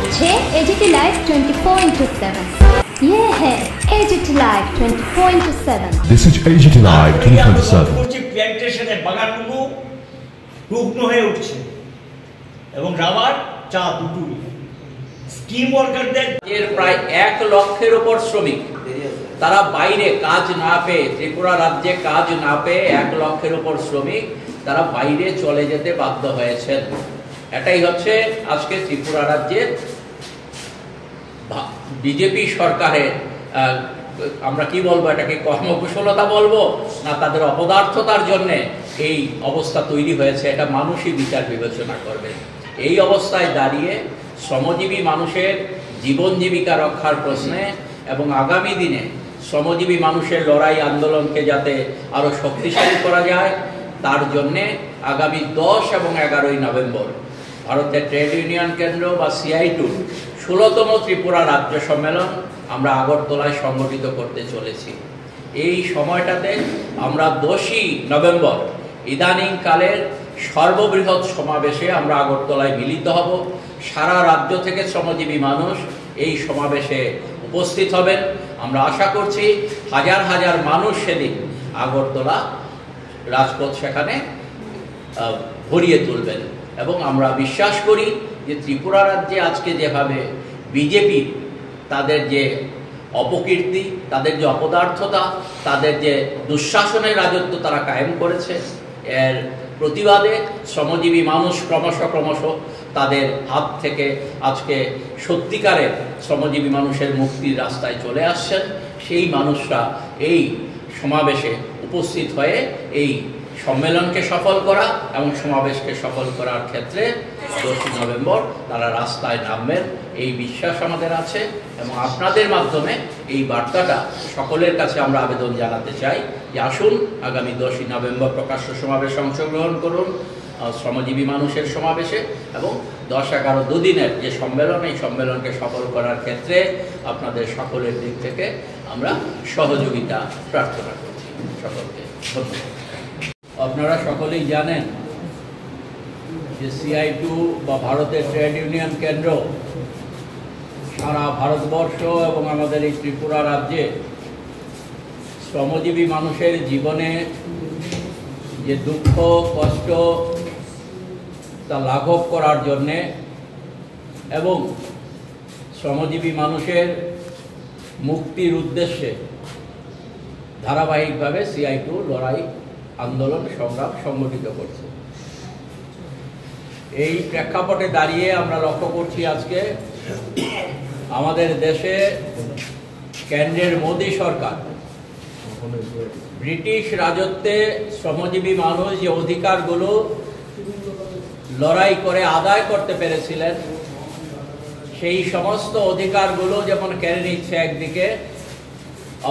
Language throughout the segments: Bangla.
করছে এজিটি লাইভ 24/7। ये है AGT live 24/7। This is AGT live 24/7। প্ল্যান্টেশনে বাগানগুলো রুগ্ন হয়ে উঠছে এবং রাবার চা দুটোই স্কিম ওয়ার্কারদের এর প্রায় 1 লক্ষের উপর শ্রমিক তারা বাইরে কাজ না পেয়ে, ত্রিপুরা রাজ্যে কাজ না পেয়ে 1 লক্ষের উপর শ্রমিক তারা বাইরে চলে যেতে বাধ্য হয়েছেন। এটাই হচ্ছে আজকে ত্রিপুরা রাজ্যের বিজেপি সরকারের আমরা কি বলবো, এটাকে কর্মকুশলতা বলবো না তাদের অপদার্থতার জন্য এই অবস্থা তৈরি হয়েছে, এটা মানুষই বিচার বিবেচনা করবে। এই অবস্থায় দাঁড়িয়ে শ্রমজীবী মানুষের জীবন জীবিকা রক্ষার প্রশ্নে এবং আগামী দিনে শ্রমজীবী মানুষের লড়াই আন্দোলনকে যাতে আরো শক্তিশালী করা যায় তার জন্যে আগামী 10 এবং 11ই নভেম্বর ভারতের ট্রেড ইউনিয়ন কেন্দ্র বা CI2 16তম ত্রিপুরা রাজ্য সম্মেলন আমরা আগরতলায় সংগঠিত করতে চলেছি। এই সময়টাতে আমরা 10ই নভেম্বর ইদানিং কালের সর্ববৃহৎ সমাবেশে আমরা আগরতলায় মিলিত হব। সারা রাজ্য থেকে শ্রমজীবী মানুষ এই সমাবেশে উপস্থিত হবেন। আমরা আশা করছি হাজার হাজার মানুষ সেদিন আগরতলা রাজপথ সেখানে ভরিয়ে তুলবেন এবং আমরা বিশ্বাস করি যে ত্রিপুরা রাজ্যে আজকে যেভাবে বিজেপি তাদের যে অপকীর্তি, তাদের যে অপদার্থতা, তাদের যে দুঃশাসনের রাজত্ব তারা কায়েম করেছে, এর প্রতিবাদে শ্রমজীবী মানুষ ক্রমশ তাদের হাত থেকে আজকে সত্যিকারের শ্রমজীবী মানুষের মুক্তির রাস্তায় চলে আসছেন। সেই মানুষরা এই সমাবেশে উপস্থিত হয়ে এই সম্মেলনকে সফল করা এবং সমাবেশকে সফল করার ক্ষেত্রে 10ই নভেম্বর তারা রাস্তায় নামবেন এই বিশ্বাস আমাদের আছে এবং আপনাদের মাধ্যমে এই বার্তাটা সকলের কাছে আমরা আবেদন জানাতে চাই যে আসুন আগামী 10ই নভেম্বর প্রকাশ্য সমাবেশে অংশগ্রহণ করুন, শ্রমজীবী মানুষের সমাবেশে, এবং 10-11 দুদিনের যে সম্মেলন এই সম্মেলনকে সফল করার ক্ষেত্রে আপনাদের সকলের দিক থেকে আমরা সহযোগিতা প্রার্থনা করছি। সকলকে ধন্যবাদ। আপনারা সকলেই জানেন যে CI2 বা ভারতের ট্রেড ইউনিয়ন কেন্দ্র সারা ভারতবর্ষ এবং আমাদের এই ত্রিপুরা রাজ্যে শ্রমজীবী মানুষের জীবনে যে দুঃখ কষ্ট তা লাঘব করার জন্যে এবং শ্রমজীবী মানুষের মুক্তির উদ্দেশ্যে ধারাবাহিকভাবে CI2 লড়াই আন্দোলন সংগ্রাম সংগঠিত করছে। এই প্রেক্ষাপটে দাঁড়িয়ে আমরা লক্ষ্য করছি আজকে আমাদের দেশে কেন্দ্রের মোদী সরকার ব্রিটিশ রাজত্বে শ্রমজীবী মানুষ যে অধিকারগুলো লড়াই করে আদায় করতে পেরেছিলেন সেই সমস্ত অধিকারগুলো যেমন কেড়ে নিচ্ছে একদিকে,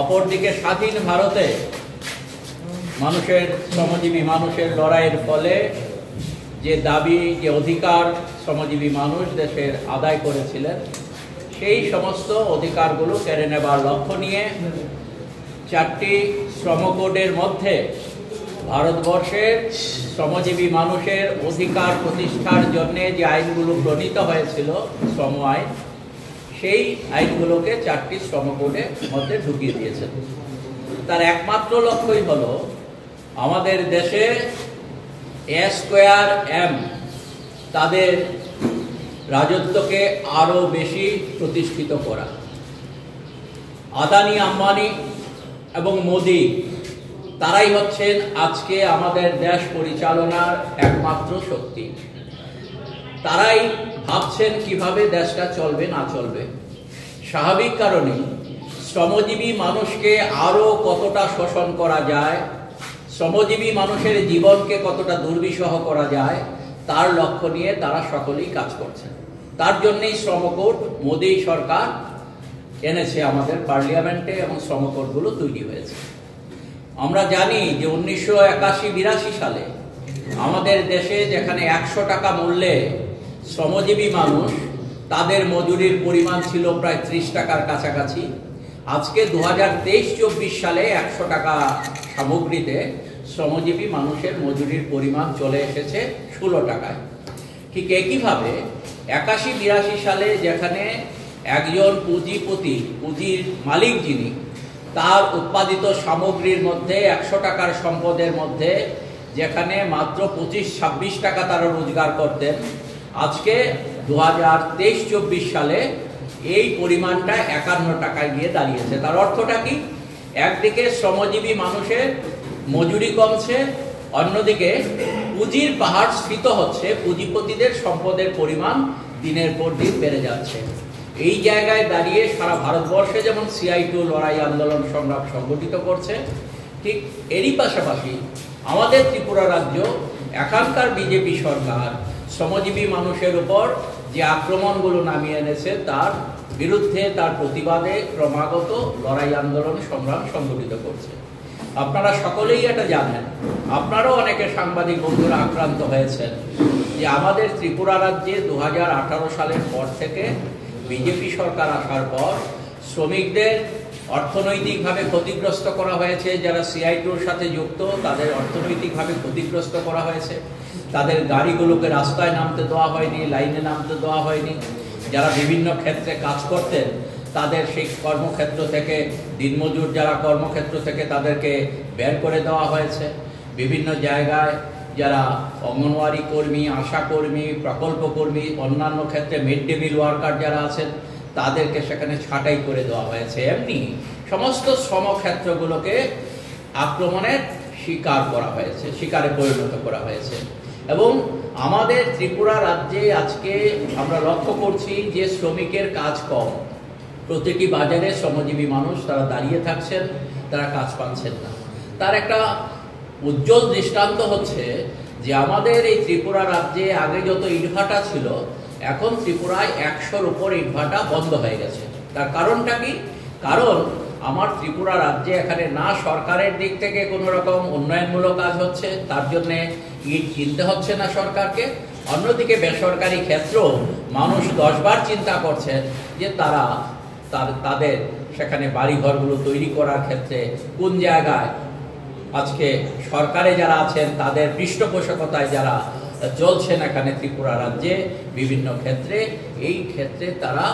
অপরদিকে স্বাধীন ভারতে মানুষের শ্রমজীবী মানুষের লড়াইয়ের ফলে যে দাবি যে অধিকার শ্রমজীবী মানুষ দেশের আদায় করেছিলেন সেই সমস্ত অধিকারগুলো কেড়ে নেবার লক্ষ্য নিয়ে 4টি শ্রম কোডের মধ্যে ভারতবর্ষের শ্রমজীবী মানুষের অধিকার প্রতিষ্ঠার জন্য যে আইনগুলো প্রণীত হয়েছিল শ্রম আইন, সেই আইনগুলোকে 4টি শ্রম কোডের মধ্যে ঢুকিয়ে দিয়েছেন। তার একমাত্র লক্ষ্যই হলো আমাদের দেশে A²M তাদের রাজত্বকে আরো বেশি প্রতিষ্ঠিত করা। আদানি, আম্বানি এবং মোদি তারাই হচ্ছেন আজকে আমাদের দেশ পরিচালনার একমাত্র শক্তি। তারাই ভাবছেন কিভাবে দেশটা চলবে না চলবে। স্বাভাবিক কারণে শ্রমজীবী মানুষকে আরো কতটা শোষণ করা যায়, শ্রমজীবী মানুষের জীবনকে কতটা দুর্বিষহ করা যায় তার লক্ষ্য নিয়ে তারা সকলেই কাজ করছেন। তার জন্যই শ্রম কোড মোদী সরকার এনেছে আমাদের পার্লামেন্টে এবং শ্রম কোডগুলো তৈরি হয়েছে। আমরা জানি যে 1981-82 সালে আমাদের দেশে যেখানে 100 টাকা মূল্যে শ্রমজীবী মানুষ তাদের মজুরির পরিমাণ ছিল প্রায় 30 টাকার কাছাকাছি, আজকে 2023-24 সালে 100 টাকা সামগ্রীতে শ্রমজীবী মানুষের মজুরির পরিমাণ চলে এসেছে 16 টাকায়। ঠিক একইভাবে 81-82 সালে যেখানে একজন পুঁজিপতি, পুঁজির মালিক যিনি, তার উৎপাদিত সামগ্রীর মধ্যে 100 টাকার সম্পদের মধ্যে যেখানে মাত্র 25-26 টাকা তারা রোজগার করতেন, আজকে 2023-24 সালে এই পরিমাণটা 51 টাকায় গিয়ে দাঁড়িয়েছে। তার অর্থটা কি? একদিকে শ্রমজীবী মানুষের মজুরি কমছে, অন্যদিকে পুঁজির পাহাড় স্ফীত হচ্ছে, পুঁজিপতিদের সম্পদের পরিমাণ দিনের পর দিন বেড়ে যাচ্ছে। এই জায়গায় দাঁড়িয়ে সারা ভারতবর্ষে যেমন CI2 লড়াই আন্দোলন সংগ্রাম সংগঠিত করছে, ঠিক এরই পাশাপাশি আমাদের ত্রিপুরা রাজ্য এখানকার বিজেপি সরকার শ্রমজীবী মানুষের উপর যে আক্রমণগুলো নামিয়ে এনেছে তার বিরুদ্ধে, তার প্রতিবাদে ক্রমাগত লড়াই আন্দোলন সংগ্রাম সংগঠিত করছে। আপনারা সকলেই এটা জানেন, আপনারাও অনেকে সাংবাদিক বন্ধুরা আক্রান্ত হয়েছেন যে আমাদের ত্রিপুরা রাজ্যে 2018 সালের পর থেকে বিজেপি সরকার আসার পর শ্রমিকদের অর্থনৈতিকভাবে ক্ষতিগ্রস্ত করা হয়েছে। যারা CI2-র সাথে যুক্ত তাদের অর্থনৈতিকভাবে ক্ষতিগ্রস্ত করা হয়েছে, তাদের গাড়িগুলোকে রাস্তায় নামতে দেওয়া হয়নি, লাইনে নামতে দেওয়া হয়নি। যারা বিভিন্ন ক্ষেত্রে কাজ করতেন তাদের সেই কর্মক্ষেত্র থেকে, দিনমজুর যারা কর্মক্ষেত্র থেকে তাদেরকে বের করে দেওয়া হয়েছে। বিভিন্ন জায়গায় যারা অঙ্গনওয়াড়ি কর্মী, আশা কর্মী, প্রকল্প কর্মী, অন্যান্য ক্ষেত্রে মিড ডে মিল ওয়ার্কার যারা আছেন তাদেরকে সেখানে ছাঁটাই করে দেওয়া হয়েছে। এমনি সমস্ত শ্রমক্ষেত্রগুলোকে আক্রমণের শিকার করা হয়েছে, শিকারে পরিণত করা হয়েছে। এবং আমাদের ত্রিপুরা রাজ্যে আজকে আমরা লক্ষ্য করছি যে শ্রমিকের কাজ কম। প্রতিটি বাজারে শ্রমজীবী মানুষ তারা দাঁড়িয়ে থাকছেন, তারা কাজ পাচ্ছেন না। তার একটা উজ্জ্বল দৃষ্টান্ত হচ্ছে যে আমাদের এই ত্রিপুরা রাজ্যে আগে যত ইটভাটা ছিল, এখন ত্রিপুরায় 100-র উপর ইটভাটা বন্ধ হয়ে গেছে। তার কারণটা কি? কারণ আমার ত্রিপুরা রাজ্যে এখানে না সরকারের দিক থেকে কোনো রকম উন্নয়নমূলক কাজ হচ্ছে, তার জন্য ইট কিনতে হচ্ছে না সরকারকে। অন্যদিকে বেসরকারি ক্ষেত্রেও মানুষ 10 বার চিন্তা করছেন যে তারা তাদের সেখানে বাড়িঘরগুলো তৈরি করার ক্ষেত্রে কোন জায়গায় আজকে সরকারে যারা আছেন তাদের পৃষ্ঠপোষকতায় যারা চলছেন এখানে ত্রিপুরা রাজ্যে বিভিন্ন ক্ষেত্রে, এই ক্ষেত্রে তারা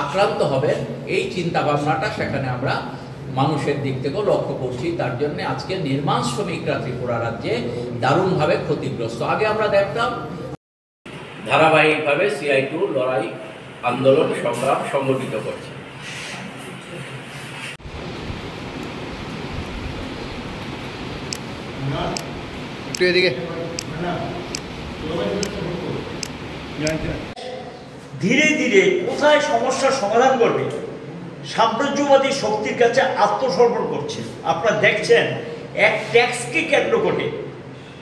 আক্রান্ত হবেন, এই চিন্তা ভাবনাটা সেখানে আমরা মানুষের দিক থেকেও লক্ষ্য করছি। তার জন্য আজকে নির্মাণ শ্রমিকরা ত্রিপুরা রাজ্যে দারুণভাবে ক্ষতিগ্রস্ত। আগে আমরা দেখতাম ধারাবাহিকভাবে CI2 লড়াই আন্দোলন সংগ্রাম সংগঠিত করছে। একটু এদিকে ধীরে ধীরে কোথায় সমস্যার সমাধান করবে সাম্রাজ্যবাদী শক্তির কাছে আত্মসমর্পণ করছে। আপনারা দেখছেন এক ট্যাক্সকে কেন্দ্র করে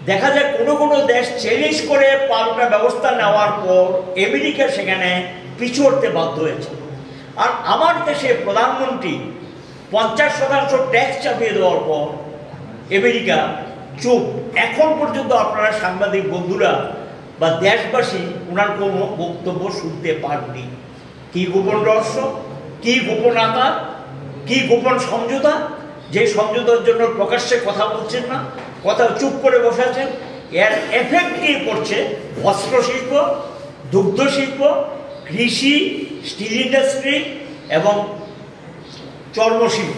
দেখা যায় কোনো কোনো দেশ চ্যালেঞ্জ করে পাল্টা ব্যবস্থা নেওয়ার পর আমেরিকা সেখানে পিছু হটতে বাধ্য হয়েছে। আর আমার দেশে প্রধানমন্ত্রী 50% ট্যাক্স চাপিয়ে দেওয়ার পর আমেরিকা চুপ। এখন পর্যন্ত আপনারা সাংবাদিক বন্ধুরা বা দেশবাসী ওনার কোনো বক্তব্য শুনতে পাননি। কি গোপন রহস্য, কি গোপন আকার, কি গোপন সমঝোতা, যে সমঝোতার জন্য প্রকাশ্যে কথা বলছেন না, কথা চুপ করে বসে আছেন। এর এফেক্ট কি পড়ছে বস্ত্র শিল্প, দুগ্ধ শিল্প, কৃষি, স্টিল ইন্ডাস্ট্রি এবং চর্মশিল্প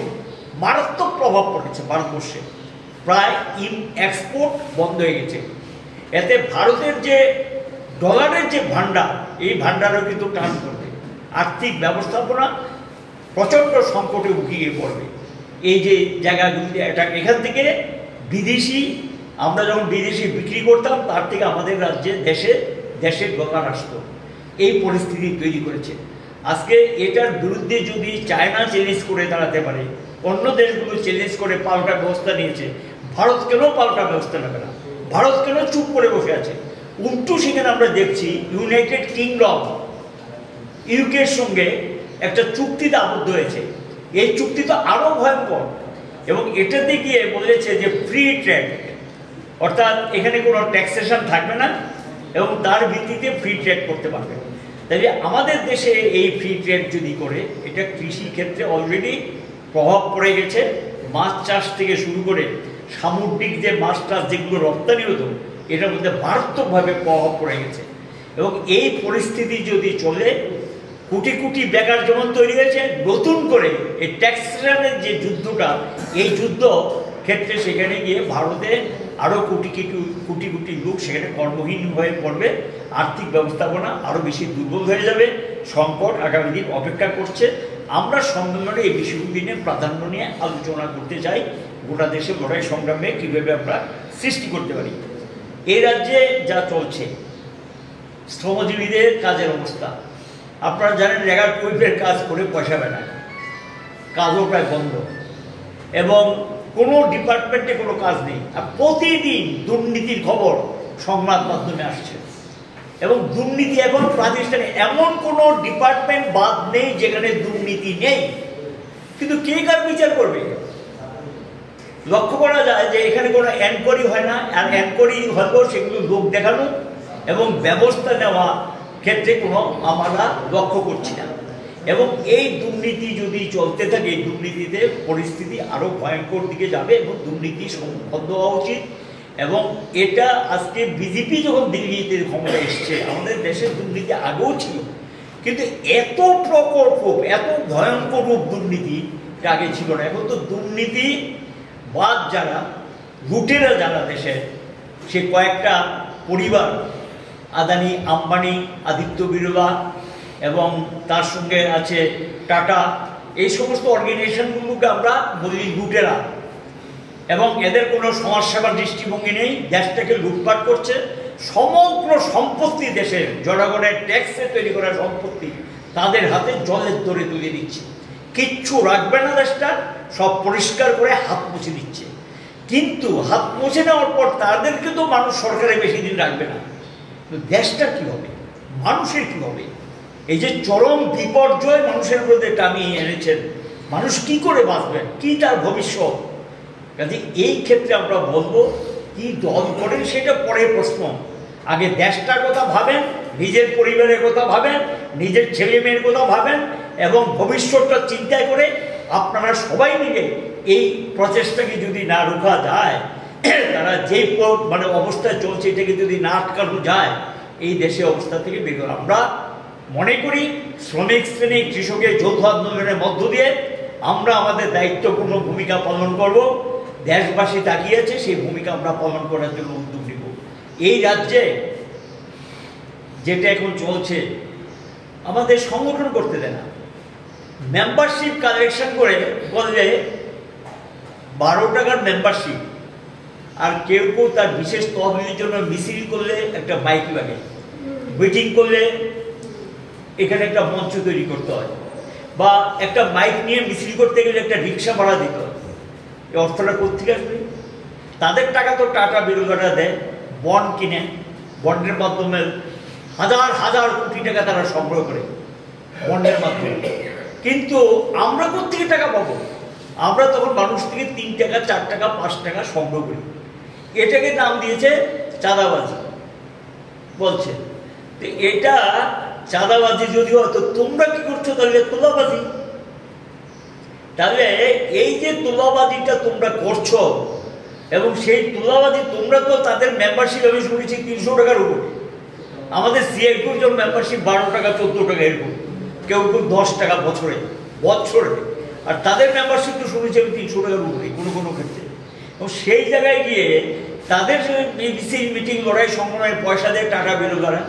মারাত্মক প্রভাব পড়েছে ভারতবর্ষে। প্রায় এক্সপোর্ট বন্ধ হয়ে গেছে। এতে ভারতের যে ডলারের যে ভান্ডার, এই ভান্ডারও কিন্তু টান করবে। আর্থিক ব্যবস্থাপনা প্রচণ্ড সংকটে গিয়ে পড়বে। এই যে জায়গাগুলিতে এখান থেকে বিদেশি, আমরা যখন বিদেশি বিক্রি করতাম তার থেকে আমাদের রাজ্যে দেশের ডলার আসতো। এই পরিস্থিতি তৈরি করেছে। আজকে এটার বিরুদ্ধে যদি চায়না চ্যালেঞ্জ করে দাঁড়াতে পারে, অন্য দেশগুলো চ্যালেঞ্জ করে পাল্টা ব্যবস্থা নিয়েছে, ভারত কেন পাল্টা ব্যবস্থা নেবে না? ভারত কেন চুপ করে বসে আছে? উল্টো সেখানে আমরা দেখছি ইউনাইটেড কিংডম ইউকের সঙ্গে একটা চুক্তিতে আবদ্ধ হয়েছে। এই চুক্তি তো আরও ভয়ঙ্কর এবং এটাতে গিয়ে বলেছে যে ফ্রি ট্রেড, অর্থাৎ এখানে কোনো ট্যাক্সেশন থাকবে না এবং তার ভিত্তিতে ফ্রি ট্রেড করতে পারবে। তাহলে আমাদের দেশে এই ফ্রি ট্রেড যদি করে, এটা কৃষি ক্ষেত্রে অলরেডি প্রভাব পড়ে গেছে। মাছ চাষ থেকে শুরু করে সামুদ্রিক যে মাছ টাছ যেগুলো রপ্তানি হতো, এটার মধ্যে মারাত্মকভাবে প্রভাব পড়ে গেছে। এবং এই পরিস্থিতি যদি চলে, কোটি কোটি বেকার যেমন তৈরি হয়েছে, নতুন করে এই ট্যাক্সেশনের যে যুদ্ধটা, এই যুদ্ধ ক্ষেত্রে সেখানে গিয়ে ভারতে আরও কোটি কোটি কোটি লোক সেখানে কর্মহীন হয়ে পড়বে, আর্থিক ব্যবস্থাপনা আরও বেশি দুর্বল হয়ে যাবে, সংকট আগামী দিন অপেক্ষা করছে। আমরা সম্মেলনে এই বিষয়গুলি নিয়ে প্রাধান্য নিয়ে আলোচনা করতে চাই, গোটা দেশে লড়াই সংগ্রামে কীভাবে আমরা সৃষ্টি করতে পারি। এই রাজ্যে যা চলছে, শ্রমজীবীদের কাজের অবস্থা আপনারা জানেন, রেগার কুইপের কাজ করে পয়সা পায় না, কাজও প্রায় বন্ধ, এবং কোনো ডিপার্টমেন্টে কোনো কাজ নেই। আর প্রতিদিন দুর্নীতির খবর সংবাদ মাধ্যমে আসছে, এবং দুর্নীতি এখন প্রাতিষ্ঠানিক, এমন কোনো ডিপার্টমেন্ট বাদ নেই যেখানে দুর্নীতি নেই, কিন্তু কে কার বিচার করবে? লক্ষ্য করা যায় যে এখানে কোনো এনকোয়ারি হয় না, আর এনকোয়ারি হলেও সেগুলো লোক দেখানো এবং ব্যবস্থা নেওয়া ক্ষেত্রে কোনো আমরা লক্ষ্য করছি না। এবং এই দুর্নীতি যদি চলতে থাকে, এই দুর্নীতিতে পরিস্থিতি আরও ভয়ঙ্কর দিকে যাবে, এবং দুর্নীতি বন্ধ হওয়া উচিত। এবং এটা আজকে বিজেপি যখন দিল্লিতে ক্ষমতা এসছে, আমাদের দেশের দুর্নীতি আগেও ছিল, কিন্তু এত প্রকল্প, এত ভয়ঙ্কর রূপ দুর্নীতি আগে ছিল না। এখন তো দুর্নীতি বাদ যারা লুটেরা যারা দেশের, সে কয়েকটা পরিবার, আদানি, আম্বানি, আদিত্য বিড়লা এবং তার সঙ্গে আছে টাটা, এই সমস্ত অর্গানাইজেশনগুলোকে আমরা বলি লুটেরা, এবং এদের কোনো সমাজসেবার দৃষ্টিভঙ্গি নেই, দেশটাকে লুটপাট করছে। সমগ্র সম্পত্তি দেশের জনগণের ট্যাক্সে তৈরি করা সম্পত্তি তাদের হাতে জলের দরে তুলে দিচ্ছে, কিচ্ছু রাখবে না দেশটা, সব পরিষ্কার করে হাত মুছে দিচ্ছে। কিন্তু হাত মুছে নেওয়ার পর তাদেরকে তো মানুষ সরকারে বেশি দিন রাখবে না, দেশটা কি হবে, মানুষের কি হবে? এই যে চরম বিপর্যয় মানুষের মধ্যে টানিয়ে এনেছেন, মানুষ কি করে বাঁচবেন, কি তার ভবিষ্যৎ? কাজে এই ক্ষেত্রে আমরা বলবো, কি দল করেন সেটা পরের প্রশ্ন, আগে দেশটার কথা ভাবেন, নিজের পরিবারের কথা ভাবেন, নিজের ছেলে মেয়ের কথা ভাবেন, এবং ভবিষ্যৎটা চিন্তায় করে আপনারা সবাই মিলে এই প্রচেষ্টাকে যদি না রোখা যায়, তারা যেই মানে অবস্থায় চলছে এটাকে যদি না আটকানো যায়, এই দেশের অবস্থা থেকে বের করা। আমরা মনে করি শ্রমিক শ্রেণী, কৃষকের যৌথ আন্দোলনের মধ্য দিয়ে আমরা আমাদের দায়িত্বপূর্ণ ভূমিকা পালন করব। দেশবাসী তাকিয়েছে, সেই ভূমিকা আমরা পালন করার জন্য উদ্যোগ নিব। এই রাজ্যে যেটা এখন চলছে, আমাদের সংগঠন করতে দেয় না, মেম্বারশিপ কালেকশন করে বললে 12 টাকার মেম্বারশিপ, আর কেউ কেউ তার বিশেষ তহবিলের জন্য মিছিল করলে একটা বাইক লাগে, মিটিং করলে এখানে একটা মঞ্চ তৈরি করতে হয়, বা একটা মাইক নিয়ে মিছিল করতে গেলে একটা রিক্সা ভাড়া দিতে হয়। এই অর্থটা কোথেকে আসবে? তাদের টাকা তো টাটা বিরোধীরা দেয়, বন্ড কিনে, বন্ডের মাধ্যমে হাজার হাজার কোটি টাকা তারা সংগ্রহ করে বন্ডের মাধ্যমে। কিন্তু আমরা কোথেকে টাকা পাবো? আমরা তখন মানুষ থেকে 3 টাকা, 4 টাকা, 5 টাকা সংগ্রহ করি। এটাকে নাম দিয়েছে চাঁদাবাজি বলছে। তো এটা চাঁদাবাজি যদি হয়, তো তোমরা কি করছো তাহলে? তোলাবাজি। তাহলে এই যে তোলাবাজিটা তোমরা করছো, এবং সেই তোলাবাজি তোমরা তো তাদের মেম্বারশিপ আমি শুনেছি 300 টাকার উপর, আমাদের সিআইটির জন্য মেম্বারশিপ 12 টাকা, 14 টাকা এরকম, কেউ কেউ 10 টাকা বছরে, আর তাদের মেম্বারশিপ তো শুনেছি আমি 300 টাকার উপরে কোনো কোনো ক্ষেত্রে। এবং সেই জায়গায় গিয়ে তাদের মিটিং লড়াই সংগ্রামে পয়সা দেয় টাকা বিরোধীরা,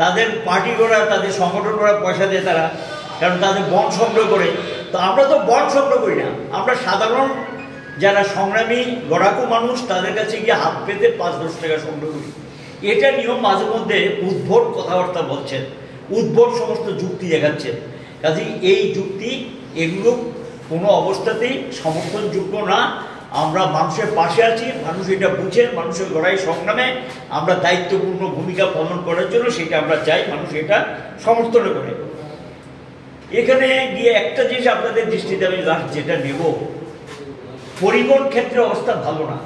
তাদের পার্টি করা, তাদের সংগঠন করা পয়সা দেয় তারা, কারণ তাদের বন্ড সংগ্রহ করে। তো আমরা তো বন্ড সংগ্রহ করি না, আমরা সাধারণ যারা সংগ্রামী লড়াকু মানুষ তাদের কাছে গিয়ে হাত পেতে 5-10 টাকা সংগ্রহ করি। এটা নিয়ম মাঝে মধ্যে উদ্ভট কথাবার্তা বলছেন, উদ্ভট সমস্ত যুক্তি দেখাচ্ছেন। কাজেই এই যুক্তি এগুলো কোনো অবস্থাতেই সমর্থনযোগ্য না। আমরা মানুষের পাশে আছি, মানুষ এটা বুঝে, মানুষের লড়াই সংগ্রামে আমরা দায়িত্বপূর্ণ ভূমিকা পালন করার জন্য সেটা আমরা চাই, মানুষ এটা সমর্থন করে। এখানে গিয়ে একটা জিনিস আপনাদের দৃষ্টিতে আমি যেটা নেব, পরিবহন ক্ষেত্রে অবস্থা ভালো না,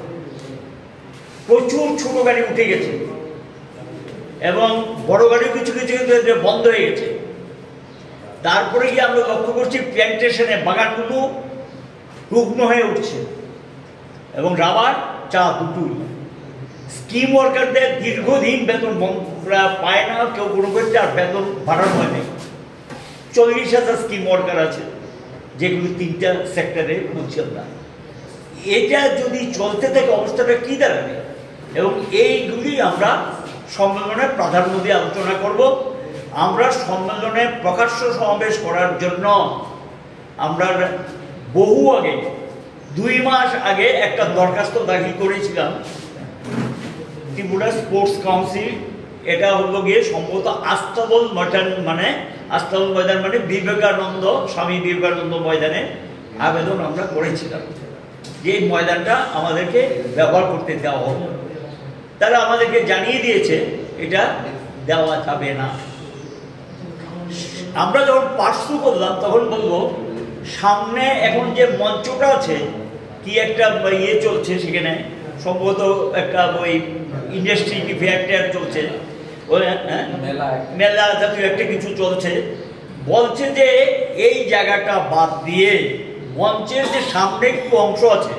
প্রচুর ছোট গাড়ি উঠে গেছে এবং বড় গাড়ি কিছু কিছু বন্ধ হয়ে গেছে। তারপরে গিয়ে আমরা লক্ষ্য করছি প্ল্যান্টেশনে বাগানগুলো রুগ্ন হয়ে উঠছে, এবং রাবার, চা দুটোই। স্কিম ওয়ার্কারদের দীর্ঘদিন বেতন পায় না, কেউ কোনো ক্ষেত্রে আর বেতন বাড়ানো হয় নাই। 40,000 স্কিম ওয়ার্কার আছে, যেগুলো 3টা সেক্টরে বুঝছি আমরা। এটা যদি চলতে থাকে অবস্থাটা কী দাঁড়াবে, এবং এইগুলি আমরা সম্মেলনে প্রাধান্য দিয়ে আলোচনা করব। আমরা সম্মেলনে প্রকাশ্য সমাবেশ করার জন্য আমরা বহু আগে 2 মাস আগে একটা দরখাস্ত দাখিল করেছিলাম ত্রিপুরা স্পোর্টস কাউন্সিল। এটা হলো গিয়ে সম্ভবত আস্তাবল ময়দান, আস্তাবল ময়দান মানে বিবেকানন্দ, স্বামী বিবেকানন্দ ময়দানে আবেদন আমরা করেছিলাম যে এই ময়দানটা আমাদেরকে ব্যবহার করতে দেওয়া হবে। তারা আমাদেরকে জানিয়ে দিয়েছে এটা দেওয়া যাবে না। আমরা যখন পার্সু করলাম তখন বলবো সামনে এখন যে মঞ্চটা আছে, কি একটা ইয়ে চলছে সেখানে, সম্ভবত একটা ওই ইন্ডাস্ট্রি কি ফেয়ার চলছে, ওই মেলা জাতীয় একটা কিছু চলছে। বলছে যে এই জায়গাটা বাদ দিয়ে মঞ্চের যে সামনে একটু অংশ আছে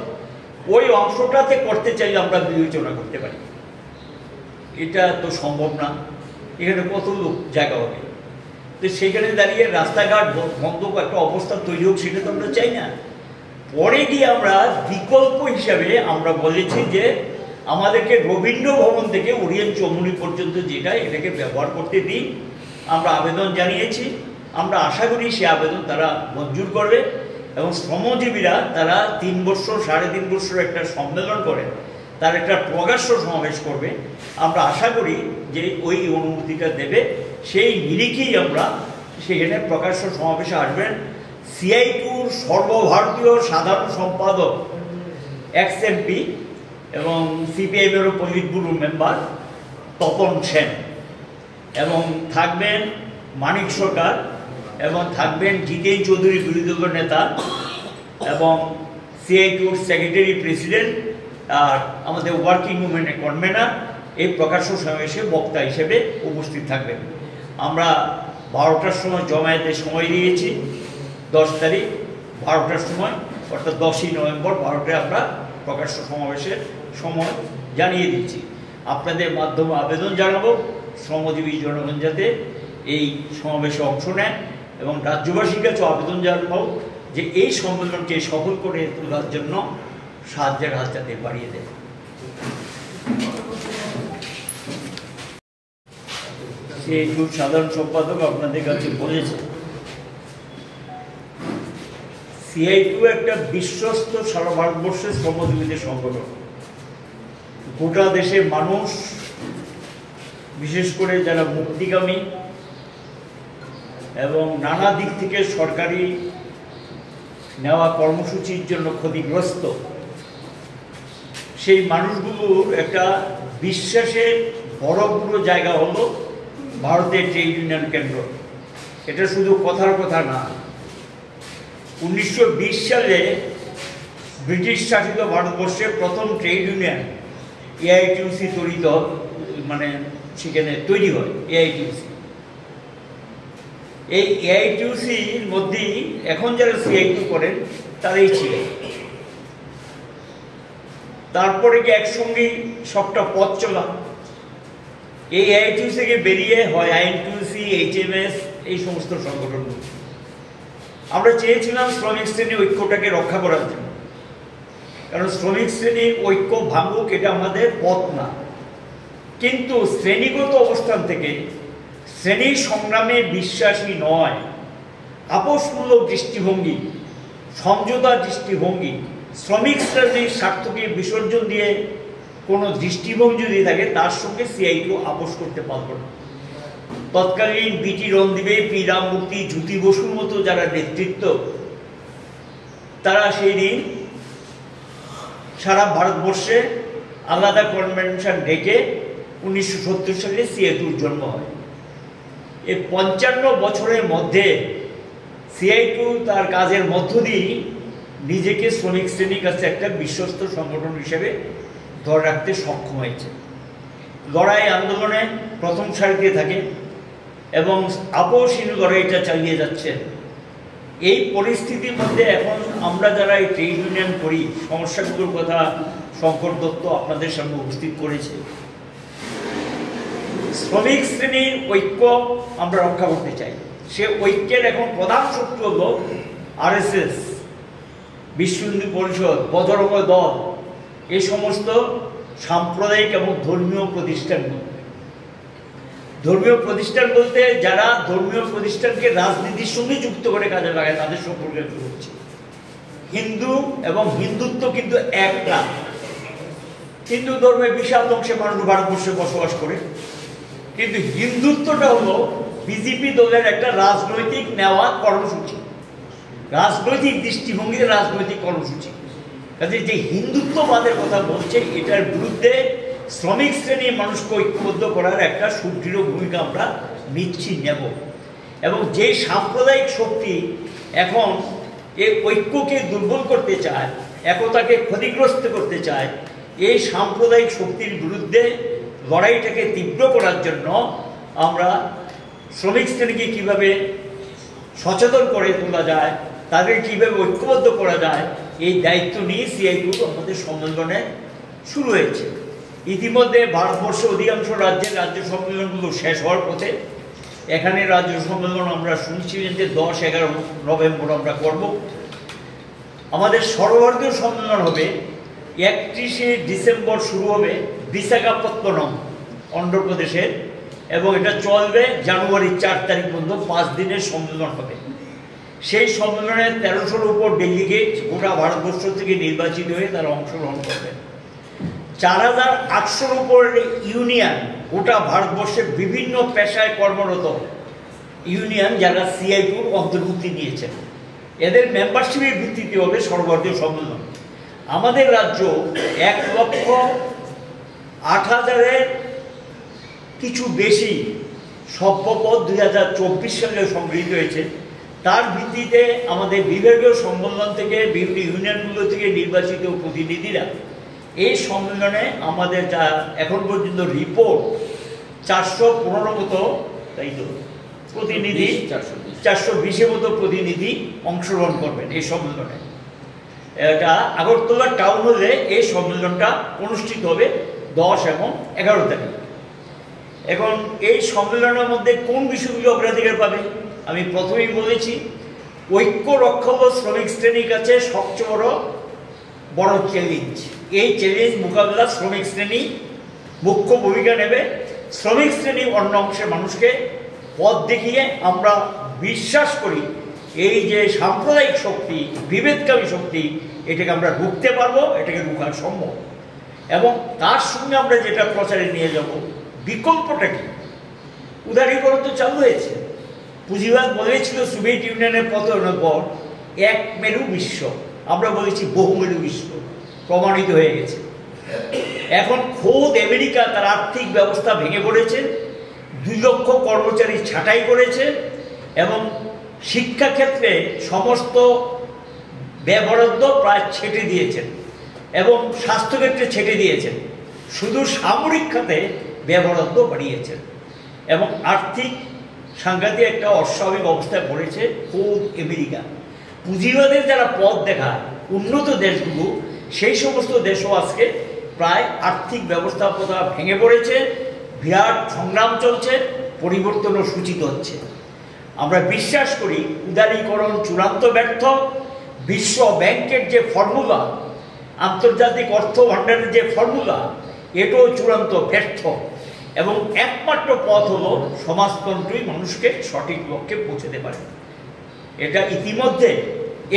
ওই অংশটাতে করতে চাইলে আমরা বিবেচনা করতে পারি। এটা তো সম্ভব না, এখানে কত লোক জায়গা হবে। তো সেখানে দাঁড়িয়ে রাস্তাঘাট বন্ধ একটা অবস্থা তৈরি হোক, সেটা তো আমরা চাই না। পরে গিয়ে আমরা বিকল্প হিসাবে আমরা বলেছি যে আমাদেরকে রবীন্দ্র ভবন থেকে ওরিয়েন্ট চৌমুহনী পর্যন্ত যেটা, এটাকে ব্যবহার করতে দিই। আমরা আবেদন জানিয়েছি, আমরা আশা করি সে আবেদন তারা মঞ্জুর করবে এবং শ্রমজীবীরা তারা 3 বছর 3.5 বছর একটা সম্মেলন করে তার একটা প্রকাশ্য সমাবেশ করবে। আমরা আশা করি যে ওই অনুমতিটা দেবে, সেই নিরিখেই আমরা সেখানে প্রকাশ্য সমাবেশে আসবেন। CI2-র সর্বভারতীয় সাধারণ সম্পাদক XMP এবং CPIM-এরও politburo member Tapan Sen, এবং থাকবেন মানিক সরকার, এবং থাকবেন জিতেন চৌধুরী বিরোধী দল নেতা, এবং CI2-র সেক্রেটারি প্রেসিডেন্ট আর আমাদের ওয়ার্কিং উমেনের কনভেনার এই প্রকাশ্য সমাবেশে বক্তা হিসেবে উপস্থিত থাকবেন। আমরা 12টার সময় জমায়েতের সময় দিয়েছি, 10 তারিখ 12টার সময়, অর্থাৎ 10ই নভেম্বর 12টায় আমরা প্রকাশ্য সমাবেশের সময় জানিয়ে দিচ্ছি। আপনাদের মাধ্যমে আবেদন জানাবো শ্রমজীবী জনগণ যাতে এই সমাবেশে অংশ নেন, এবং রাজ্যবাসীর কাছেও আবেদন জানাবো যে এই সম্মেলনকে সফল করে তোলার জন্য সাহায্যের হাত যাতে বাড়িয়ে দেয়। CI2-র সাধারণ সম্পাদক আপনাদের কাছে বলেছে CI2 একটা বিশ্বস্ত সারা ভারতবর্ষের শ্রমজীবীদের সংগঠন। গোটা দেশের মানুষ, বিশেষ করে যারা মুক্তিকামী এবং নানা দিক থেকে সরকারি নেওয়া কর্মসূচির জন্য ক্ষতিগ্রস্ত, সেই মানুষগুলোর একটা বিশ্বাসের বড় জায়গা হলো ভারতের ট্রেড ইউনিয়ন কেন্দ্র। এটা শুধু কথার কথা না। 1920 সালে ব্রিটিশ শাসিত ভারতবর্ষে প্রথম ট্রেড ইউনিয়ন AITUC সেখানে তৈরি হয়। AITUC, এই AITUC-র মধ্যেই এখন যারা CI2 করেন তারাই ছিলেন। তারপরে কি একসঙ্গেই সবটা পথ চলা। এই AITUC থেকে বেরিয়ে হয় INTUC, HMS, এই সমস্ত সংগঠনগুলো। আমরা চেয়েছিলাম শ্রমিক শ্রেণীর ঐক্যটাকে রক্ষা করার জন্য, কারণ শ্রমিক শ্রেণীর ঐক্য ভাঙুক এটা আমাদের পথ না। কিন্তু শ্রেণীগত অবস্থান থেকে শ্রেণী সংগ্রামে বিশ্বাসী নয়, আপোষমূলক দৃষ্টিভঙ্গি, সমঝোতার দৃষ্টিভঙ্গি, শ্রমিক শ্রেণীর স্বার্থকে বিসর্জন দিয়ে কোনো দৃষ্টিভঙ্গি যদি থাকে তার সঙ্গে CI2 আপোষ করতে পারব না। তৎকালীন BT রণদীবে, P রামমূর্তি, জ্যোতি বসুর মতো যারা নেতৃত্ব, তারা সেই দিন সারা ভারতবর্ষে আলাদা কনভেনশন ডেকে 1970 সালে CI2-র জন্ম হয়। এই 55 বছরের মধ্যে CI2 তার কাজের মধ্য দিয়ে নিজেকে শ্রমিক শ্রেণীর কাছে একটা বিশ্বস্ত সংগঠন হিসেবে ধরে রাখতে সক্ষম হয়েছে। লড়াই আন্দোলনে প্রথম সারিতে থাকে এবং আপোষহীন লড়াইটা চালিয়ে যাচ্ছে। এই পরিস্থিতির মধ্যে এখন আমরা যারা এই ট্রেড ইউনিয়ন করি, সমস্যাগুলোর কথা শঙ্কর দত্ত আপনাদের সামনে উপস্থিত করেছে। শ্রমিক শ্রেণীর ঐক্য আমরা রক্ষা করতে চাই। সে ঐক্যের এখন প্রধান শত্রু হল RSS, বিশ্ব হিন্দু পরিষদ, বজরঙ্গ দল, এই সমস্ত সাম্প্রদায়িক এবং ধর্মীয় প্রতিষ্ঠানগুলো। ধর্মীয় প্রতিষ্ঠান বলতে যারা ধর্মীয় প্রতিষ্ঠানকে রাজনীতির সঙ্গে যুক্ত করে কাজে লাগায় তাদের সম্পর্কে হচ্ছে। হিন্দু এবং হিন্দুত্ব কিন্তু এক না। হিন্দু ধর্মের বিশাল অংশে মানুষ ভারতবর্ষে বসবাস করে, কিন্তু হিন্দুত্বটা হলো বিজেপি দলের একটা রাজনৈতিক নেওয়া কর্মসূচি, রাজনৈতিক দৃষ্টিভঙ্গির রাজনৈতিক কর্মসূচি। কাজে যে হিন্দুত্ববাদের কথা বলছে এটার বিরুদ্ধে শ্রমিক শ্রেণীর মানুষকে ঐক্যবদ্ধ করার একটা সুদৃঢ় ভূমিকা আমরা নিচ্ছি, নেব। এবং যে সাম্প্রদায়িক শক্তি এখন এই ঐক্যকে দুর্বল করতে চায়, একতাকে ক্ষতিগ্রস্ত করতে চায়, এই সাম্প্রদায়িক শক্তির বিরুদ্ধে লড়াইটাকে তীব্র করার জন্য আমরা শ্রমিক শ্রেণীকে কীভাবে সচেতন করে তোলা যায়, তাদের কীভাবে ঐক্যবদ্ধ করা যায়, এই দায়িত্ব নিয়ে CITU আমাদের সম্মেলনে শুরু হয়েছে। ইতিমধ্যে ভারতবর্ষের অধিকাংশ রাজ্যের রাজ্য সম্মেলনগুলো শেষ হওয়ার পথে। এখানে রাজ্য সম্মেলন আমরা শুনছি যে 10-11 নভেম্বর আমরা করব। আমাদের সর্বভারতীয় সম্মেলন হবে 31শে ডিসেম্বর, শুরু হবে বিশাখাপত্তনম, অন্ধ্রপ্রদেশের, এবং এটা চলবে জানুয়ারি 4 তারিখ পর্যন্ত 5 দিনের সম্মেলন হবে। সেই সম্মেলনে 1300-র উপর ডেলিগেট গোটা ভারতবর্ষ থেকে নির্বাচিত হয়ে তারা অংশগ্রহণ করবেন। 4800-র উপর ইউনিয়ন গোটা ভারতবর্ষের বিভিন্ন পেশায় কর্মরত ইউনিয়ন যারা CITUর অন্তর্ভুক্তি নিয়েছেন, এদের মেম্বারশিপের ভিত্তিতে হবে সর্বভারতীয় সম্মেলন। আমাদের রাজ্য 1,08,000-এর কিছু বেশি সভ্যপদ 2024 সালে সংগৃহীত হয়েছে। তার ভিত্তিতে আমাদের বিভাগীয় সম্মেলন থেকে বিভিন্ন ইউনিয়নগুলো থেকে নির্বাচিত প্রতিনিধিরা এই সম্মেলনে আমাদের যা এখন পর্যন্ত রিপোর্ট 415 মতো, তাই তো প্রতিনিধি, 420-এর মতো প্রতিনিধি অংশগ্রহণ করবেন এই সম্মেলনে। এটা আগরতলা টাউন হলে এই সম্মেলনটা অনুষ্ঠিত হবে 10 এবং 11 তারিখ। এখন এই সম্মেলনের মধ্যে কোন বিষয়গুলো অগ্রাধিকার পাবে? আমি প্রথমেই বলেছি, ঐক্য রক্ষা হল শ্রমিক শ্রেণীর কাছে সবচেয়ে বড় চ্যালেঞ্জ। এই চ্যালেঞ্জ মোকাবেলা শ্রমিক শ্রেণী মুখ্য ভূমিকা নেবে। শ্রমিক শ্রেণী অন্য অংশের মানুষকে পথ দেখিয়ে আমরা বিশ্বাস করি এই যে সাম্প্রদায়িক শক্তি, বিভেদকামী শক্তি, এটাকে আমরা রুখতে পারবো, এটাকে রুখা সম্ভব। এবং তার সঙ্গে আমরা যেটা প্রচারে নিয়ে যাব, বিকল্পটা কি? উদারীকরণ তো চালু হয়েছে। পুঁজিবাদ বলেছিল সোভিয়েত ইউনিয়নের পতনের পর এক মেরু বিশ্ব, আমরা বলেছি বহুমেরু বিশ্ব, প্রমাণিত হয়ে গেছে। এখন খোদ আমেরিকা তার আর্থিক ব্যবস্থা ভেঙে পড়েছে, 2 লক্ষ কর্মচারী ছাঁটাই করেছে এবং শিক্ষাক্ষেত্রে সমস্ত ব্যবরাদ্দ প্রায় ছেটে দিয়েছেন এবং স্বাস্থ্যক্ষেত্রে ছেটে দিয়েছেন। শুধু সামরিক খাতে ব্যবরাদ্দ বাড়িয়েছেন এবং আর্থিক সাংঘাতিক একটা অস্বাভাবিক অবস্থায় পড়েছে খোদ আমেরিকা। পুঁজিবাদের যারা পথ দেখায় উন্নত দেশগুলো, সেই সমস্ত দেশও আজকে প্রায় আর্থিক ব্যবস্থাপনা ভেঙে পড়েছে, বিরাট সংগ্রাম চলছে, পরিবর্তনও সূচিত হচ্ছে। আমরা বিশ্বাস করি উদারীকরণ চূড়ান্ত ব্যর্থ। বিশ্ব ব্যাংকের যে ফর্মুলা, আন্তর্জাতিক অর্থ ভাণ্ডারের যে ফর্মুলা, এটাও চূড়ান্ত ব্যর্থ এবং একমাত্র পথ হলো সমাজতন্ত্রই মানুষকে সঠিক লক্ষ্যে পৌঁছতে পারে। এটা ইতিমধ্যে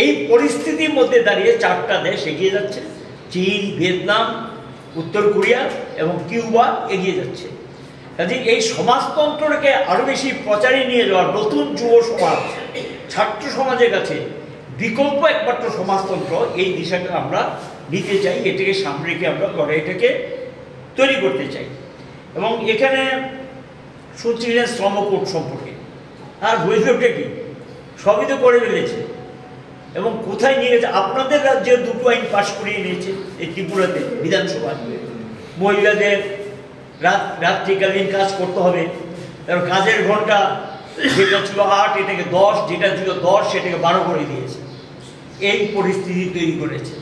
এই পরিস্থিতির মধ্যে দাঁড়িয়ে 4টা দেশ এগিয়ে যাচ্ছে, চীন, ভিয়েতনাম, উত্তর কোরিয়া এবং কিউবা এগিয়ে যাচ্ছে। কাজে এই সমাজতন্ত্রকে আরও বেশি প্রচারে নিয়ে যাওয়ার নতুন যুব সমাজ, ছাত্র সমাজের কাছে বিকল্প একমাত্র সমাজতন্ত্র, এই দিশাটা আমরা নিতে চাই। এটাকে সামনে রেখে আমরা লড়াইটাকে তৈরি করতে চাই। এবং এখানে শুনছিলেন শ্রমকোড সম্পর্কে, আর বৈধব্যটা কি? সবই তো করে ফেলেছে এবং কোথায় নিয়ে গেছে? আপনাদের রাজ্যে 2টো আইন পাশ করিয়ে নিয়েছে এই ত্রিপুরাতে বিধানসভায়। মহিলাদের রাত্রিকালীন কাজ করতে হবে, এবং কাজের ঘন্টা যেটা ছিল 8 এটাকে 10, যেটা ছিল 10 সেটাকে 12 করে দিয়েছে। এই পরিস্থিতি তৈরি করেছে।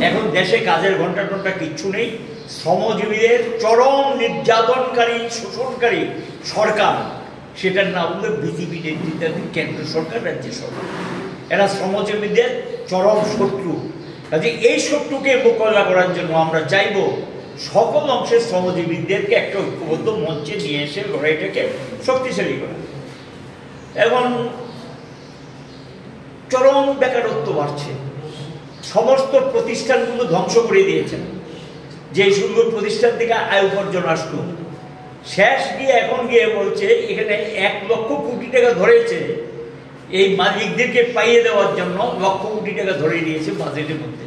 এখন দেশে কাজের ঘন্টা কিচ্ছু নেই, শ্রমজীবীদের চরম নির্যাতনকারী শোষণকারী সরকার, সেটার নাম হলো বিজেপি নেতৃত্বাধীন কেন্দ্র সরকার, রাজ্য সরকার। এরা শ্রমজীবীদের চরম শত্রু। কাজে এই শত্রুকে মোকাবিলা করার জন্য আমরা চাইব সকল অংশের শ্রমজীবীদেরকে একটা ঐক্যবদ্ধ মঞ্চে নিয়ে এসে লড়াইটাকে শক্তিশালী করা। এখন চরম বেকারত্ব বাড়ছে, সমস্ত প্রতিষ্ঠানগুলো ধ্বংস করে দিয়েছেন। যে সুন্দর প্রতিষ্ঠান থেকে আয় উপার্জন আসতো, শেষ গিয়ে এখন গিয়ে বলছে এখানে 1 লক্ষ কোটি টাকা ধরেছে এই মালিকদেরকে পাইয়ে দেওয়ার জন্য, লক্ষ কোটি টাকা ধরে দিয়েছে বাজেটের মধ্যে।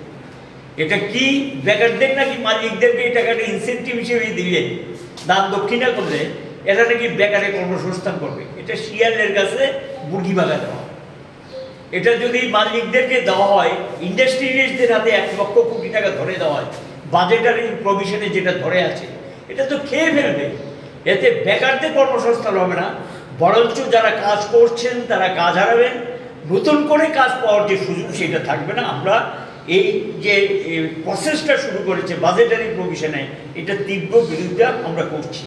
এটা কি বেকারদের নাকি মালিকদেরকে এই টাকাটা ইনসেন্টিভ হিসেবে দিলে, দান দক্ষিণা করলে এরা নাকি বেকারে কর্মসংস্থান করবে? এটা শিয়ালের কাছে মুরগি ভাগা দেওয়া। এটা যদি মালিকদেরকে দেওয়া হয়, ইন্ডাস্ট্রিয়ালিস্টদের হাতে 1 লক্ষ কোটি টাকা ধরে দেওয়া হয়, বাজেটারি প্রভিশনে যেটা ধরে আছে, এটা তো খেয়ে ফেলবে। এতে বেকারদের কর্মসংস্থান হবে না, বরঞ্চ যারা কাজ করছেন তারা কাজ হারাবেন, নতুন করে কাজ পাওয়ার যে সুযোগ সেটা থাকবে না। আমরা এই যে প্রসেসটা শুরু করেছে বাজেটারি প্রভিশনে, এটা তীব্র বিরোধিতা আমরা করছি।